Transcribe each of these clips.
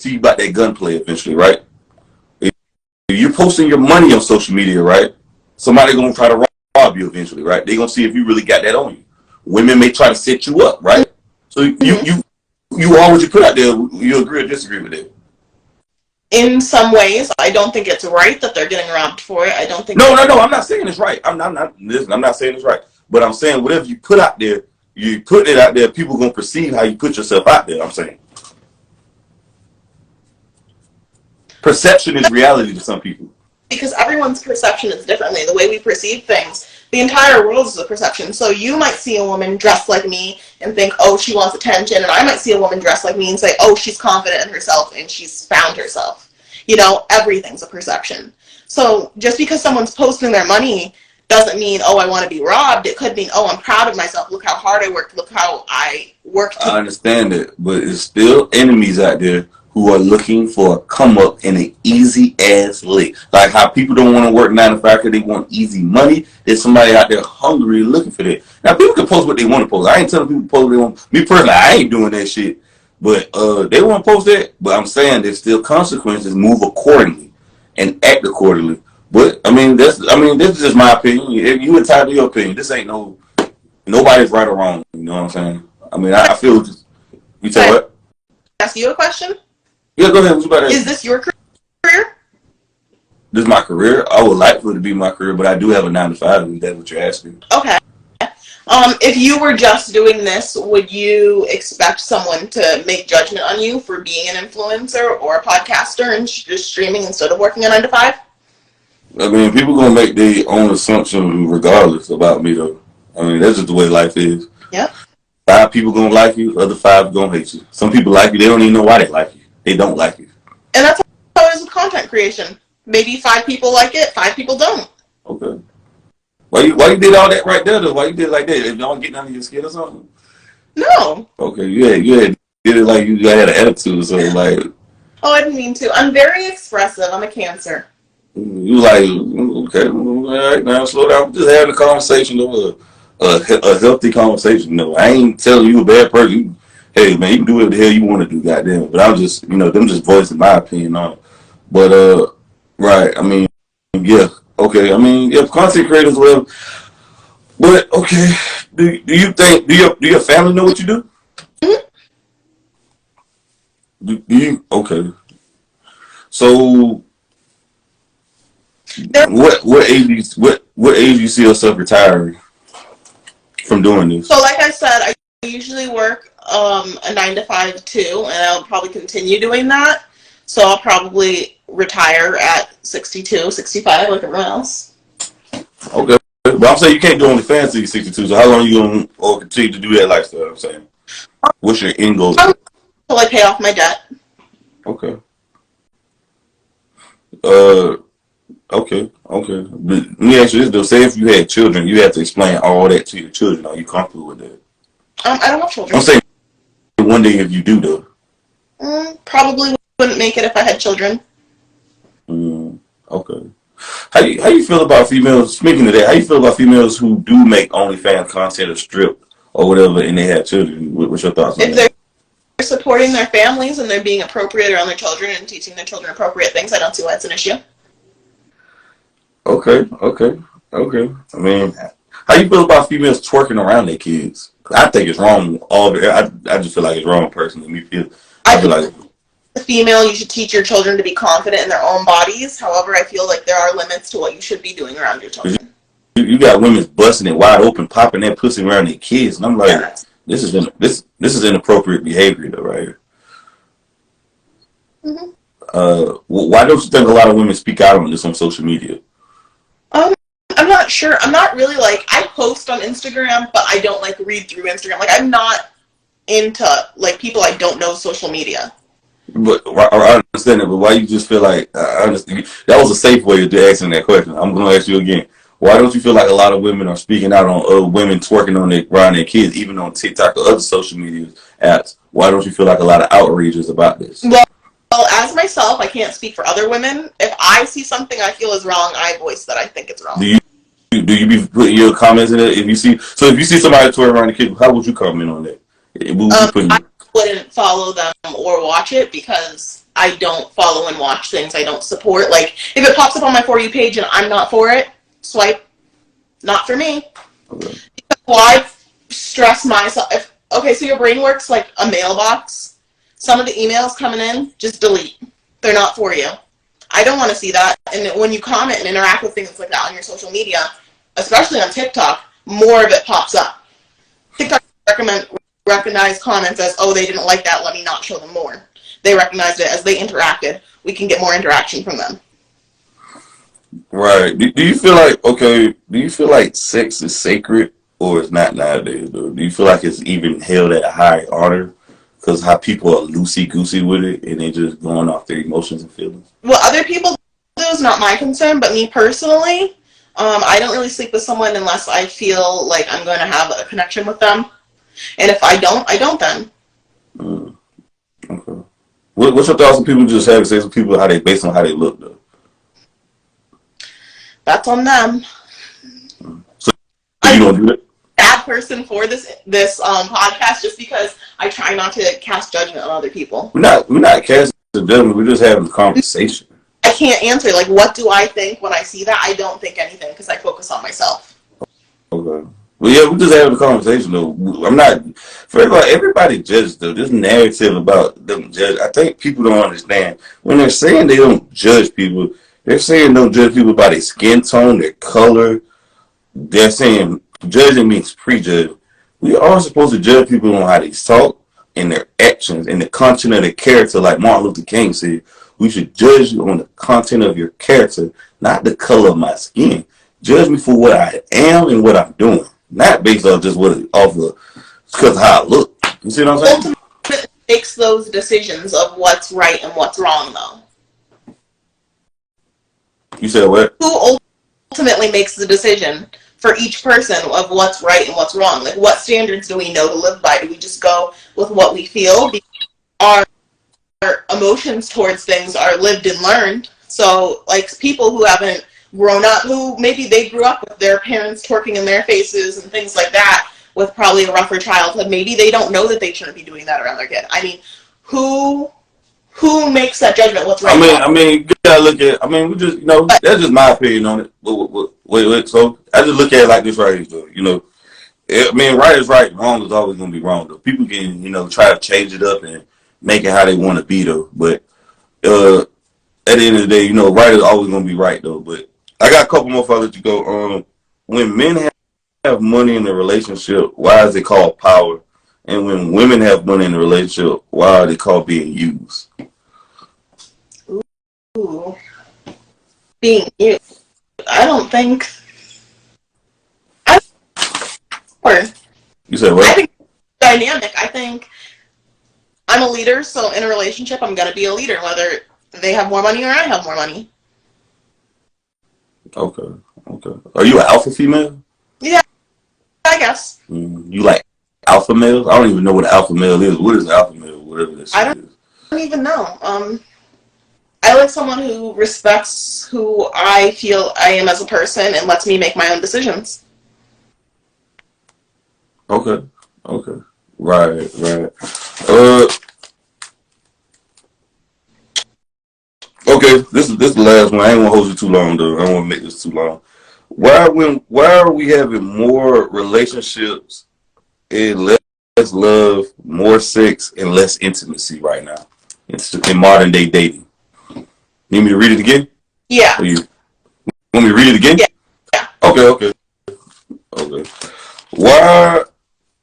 see about that gunplay eventually, right? If you're posting your money on social media, right? Somebody gonna try to rob you eventually, right? They gonna see if you really got that on you. Women may try to set you up, right? So you are what you put out there. You agree or disagree with it? In some ways, I don't think it's right that they're getting robbed for it. I don't think. No. I'm not saying it's right. I'm not saying it's right. But I'm saying whatever you put out there, you put it out there. People gonna perceive how you put yourself out there. I'm saying perception is reality to some people. Because everyone's perception is differently. The way we perceive things, the entire world is a perception. So you might see a woman dressed like me and think, oh, she wants attention. And I might see a woman dressed like me and say, oh, she's confident in herself and she's found herself. You know, everything's a perception. So just because someone's posting their money doesn't mean, oh, I want to be robbed. It could mean, oh, I'm proud of myself. Look how hard I worked. Look how I worked. I understand it, but it's still enemies out there who are looking for a come up in an easy ass lick. Like how people don't want to work 9 to 5 because they want easy money. There's somebody out there hungry looking for that. Now people can post what they want to post. I ain't telling people to post what they want. Me personally, I ain't doing that shit. But they want to post that. But I'm saying there's still consequences. Move accordingly and act accordingly. But this is just my opinion. If you entitled to your opinion, this ain't nobody's right or wrong. You know what I'm saying? I feel just. You say what? Ask you a question. Yeah, go ahead. What's about that? Is this your career? This is my career. I would like for it to be my career, but I do have a 9 to 5. If that's what you're asking. Okay. If you were just doing this, would you expect someone to make judgment on you for being an influencer or a podcaster and just streaming instead of working a 9 to 5? People gonna make their own assumption regardless about me, though. That's just the way life is. Yep. 5 people gonna like you, other 5 gonna hate you. Some people like you, they don't even know why they like you. They don't like you. And that's how it is with content creation. Maybe 5 people like it, 5 people don't. Okay. Why you did all that right there, though? Why you did it like that? If y'all getting under your skin or something? No. Okay, you had did it like you had an attitude or something, like. Oh, I didn't mean to. I'm very expressive. I'm a Cancer. You like, okay, all right, now slow down. We're just having a conversation, though, a healthy conversation. No, I ain't telling you a bad person. Hey, man, you can do what the hell you want to do, goddamn. But I'm just, them just voicing my opinion on it. But, right, yeah, okay. Yeah, content creators, well, but, okay, do you think, do your family know what you do? Mm-hmm. Do you, okay. So, what age do you see yourself retiring from doing this? So, like I said, I usually work a 9 to 5 too, and I'll probably continue doing that. So I'll probably retire at 62, 65 like everyone else. Okay. But I'm saying you can't do OnlyFans till you're 62, so how long are you going to continue to do that lifestyle? I'm saying. What's your end goal? Until I pay off my debt. Okay. Okay. But let me ask you this, though. Say if you had children, you have to explain all that to your children. Are you comfortable with that? I don't have children. I'm saying one day if you do, though. Probably wouldn't make it if I had children. Okay. How you feel about females? Speaking of that, how you feel about females who do make OnlyFans content or strip or whatever, and they have children? What's your thoughts on that? If they're supporting their families and they're being appropriate around their children and teaching their children appropriate things, I don't see why it's an issue. Okay. How you feel about females twerking around their kids? I think it's wrong. I just feel like it's wrong personally. I feel like the female, you should teach your children to be confident in their own bodies. However, I feel like there are limits to what you should be doing around your children. You got women busting it wide open, popping that pussy around their kids, and I'm like, this is inappropriate behavior, though, right here. Mm-hmm. Why don't you think a lot of women speak out on this on social media? I'm not sure. I'm not really I post on Instagram, but I don't read through Instagram. I'm not into people I don't know social media. But I understand it, but why you just feel like I understand that was a safe way of asking that question. I'm gonna ask you again. Why don't you feel like a lot of women are speaking out on women twerking around their kids, even on TikTok or other social media apps? Why don't you feel like a lot of outrage is about this? Well, as myself, I can't speak for other women. If I see something I feel is wrong, I voice that I think it's wrong. Do you be putting your comments in it? If you see somebody twerking around the kids, how would you comment on that? wouldn't follow them or watch it because I don't follow and watch things I don't support. Like, if it pops up on my For You page and I'm not for it, swipe, not for me. Okay. Why stress myself? Okay, so your brain works like a mailbox. Some of the emails coming in, just delete. They're not for you. I don't want to see that. And when you comment and interact with things like that on your social media, especially on TikTok, more of it pops up. TikTok recognize comments as, oh, they didn't like that, let me not show them more. They recognized it as they interacted. We can get more interaction from them. Right. Do you feel like, okay, do you feel like sex is sacred or it's not nowadays, though? Do you feel like it's even held at a high honor? Because how people are loosey-goosey with it and they just going off their emotions and feelings? What other people do is not my concern, but me personally, I don't really sleep with someone unless I feel like I'm going to have a connection with them. And if I don't then. Okay. What's your thoughts on people just having sex with people based on how they look, though? That's on them. So you don't do that? Bad person for this podcast just because I try not to cast judgment on other people. We're not casting judgment. We're just having a conversation. I can't answer. Like, what do I think when I see that? I don't think anything because I focus on myself. Okay. Well, yeah, we're just having a conversation, though. I'm not, for everybody judges, though. This narrative about them judge, I think people don't understand. When they're saying they don't judge people, they're saying don't judge people by their skin tone, their color. They're saying judging means prejudging. We are supposed to judge people on how they talk and their actions and the content of their character, like Martin Luther King said. We should judge you on the content of your character, not the color of my skin. Judge me for what I am and what I'm doing, not based off just what because of how I look. You see what I'm saying? Ultimately makes those decisions of what's right and what's wrong, though. You said what? Who ultimately makes the decision for each person of what's right and what's wrong? Like, what standards do we know to live by? Do we just go with what we feel? Our emotions towards things are lived and learned. So, like, people who haven't grown up, who maybe they grew up with their parents twerking in their faces and things like that, with probably a rougher childhood, maybe they don't know that they shouldn't be doing that around their kid. I mean, who makes that judgment? What's right? I mean, you gotta look at. We just, that's just my opinion on it. Wait. So I just look at it like this right here. Right is right, wrong is always gonna be wrong. Though people can, try to change it up and make it how they want to be, though. But at the end of the day, right is always gonna be right, though. But I got a couple more for you to go. When men have money in a relationship, why is it called power? And when women have money in a relationship, why are they called being used? Ooh. Being used. I don't think. You said what? I think dynamic. I think I'm a leader, so in a relationship, I'm gonna be a leader, whether they have more money or I have more money. Okay. Are you an alpha female? Yeah, I guess. You like alpha males? I don't even know what an alpha male is. What is an alpha male? Whatever this I don't even know. I like someone who respects who I feel I am as a person and lets me make my own decisions. Okay. Right. Okay, this is the last one. I ain't gonna hold you too long, though. I don't want to make this too long. Why are we having more relationships and less love, more sex, and less intimacy right now? It's in modern day dating. Need me to read it again? Yeah. Or you want me to read it again? Yeah. Okay. Why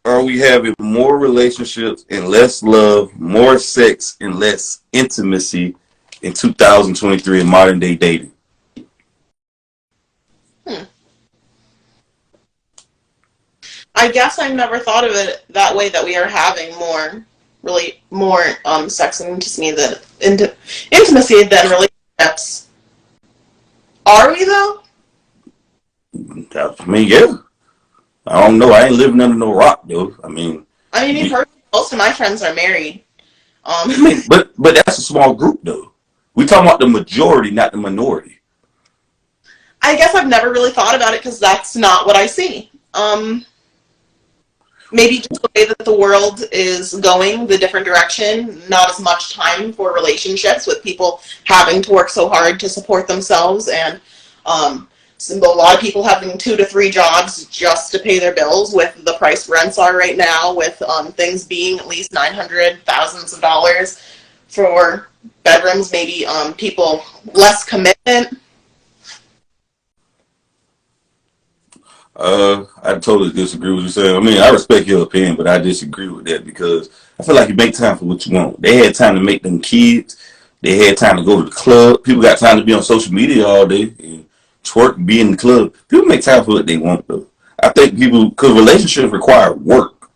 are we having more relationships and less love, more sex, and less intimacy in 2023 in modern day dating? I guess I've never thought of it that way, that we are having more sex and intimacy than relationships. Are we, though? Yeah. I don't know. I ain't living under no rock, though. You've heard most of my friends are married. But that's a small group, though. We talking about the majority, not the minority. I guess I've never really thought about it because that's not what I see. maybe just the way that the world is going, the different direction, not as much time for relationships with people having to work so hard to support themselves, and a lot of people having 2 to 3 jobs just to pay their bills with the price rents are right now, with things being at least $900, thousands of dollars for bedrooms, maybe people less commitment. I totally disagree with you saying. I mean, I respect your opinion, but I disagree with that because I feel like you make time for what you want. They had time to make them kids. They had time to go to the club. People got time to be on social media all day and twerk, be in the club. People make time for what they want, though. I think people, because relationships require work,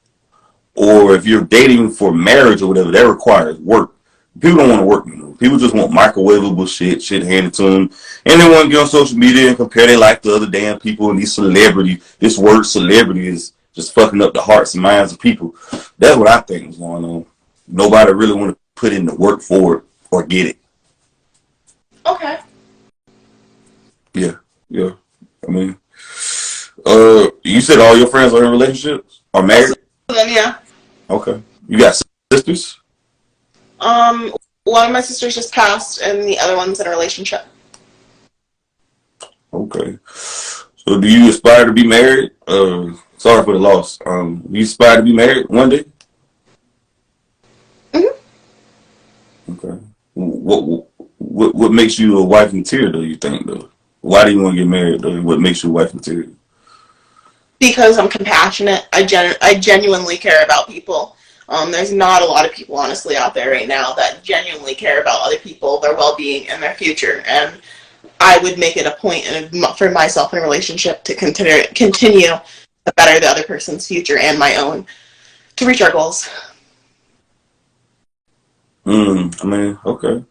or if you're dating for marriage or whatever, that requires work. People don't want to work anymore. People just want microwavable shit handed to them. And they want to get on social media and compare their life to other damn people and these celebrities. This word celebrity is just fucking up the hearts and minds of people. That's what I think is going on. Nobody really want to put in the work for it or get it. Okay. Yeah. I mean, you said all your friends are in relationships? Are married? Then, yeah. Okay. You got sisters? One of my sisters just passed, and the other one's in a relationship. Okay. So do you aspire to be married? Sorry for the loss. Do you aspire to be married one day? Mm-hmm. Okay. What makes you a wife material, though, you think, though? Why do you want to get married, though? What makes you a wife material? Because I'm compassionate. I genuinely care about people. There's not a lot of people, honestly, out there right now that genuinely care about other people, their well-being, and their future. And I would make it a point for myself in a relationship to continue to better the other person's future and my own to reach our goals. I mean, okay.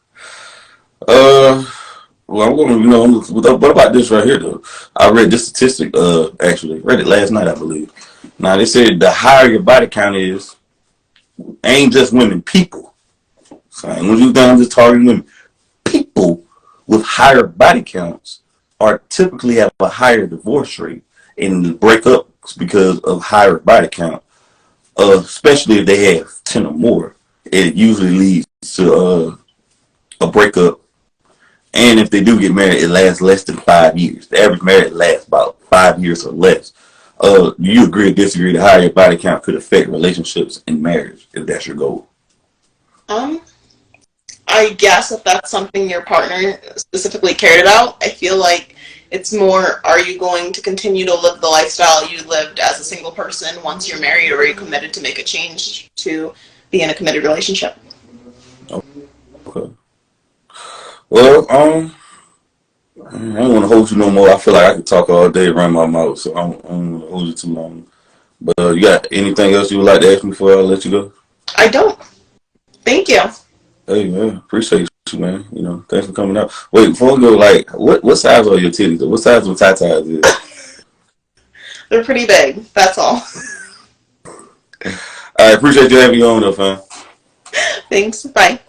Well, I'm going to, what about this right here, though? I read this statistic, actually. Read it last night, I believe. Now, they said the higher your body count is, ain't just women, people. So when you down just targeting women, people with higher body counts are typically have a higher divorce rate and breakups because of higher body count. Especially if they have 10 or more, it usually leads to a breakup. And if they do get married, it lasts less than 5 years. The average marriage lasts about 5 years or less. Do you agree or disagree that higher body count could affect relationships and marriage if that's your goal? I guess if that's something your partner specifically cared about, I feel like it's more, are you going to continue to live the lifestyle you lived as a single person once you're married, or are you committed to make a change to be in a committed relationship? Okay. Well, I don't want to hold you no more. I feel like I could talk all day around my mouth, so I don't want to hold you too long. But you got anything else you would like to ask me before I let you go? I don't. Thank you. Hey, man, appreciate you, man. Thanks for coming out. Wait, before we go, like, what size are your titties? What size of tatas is? They're pretty big. That's all. I appreciate you having me on, though, fam. Thanks. Bye.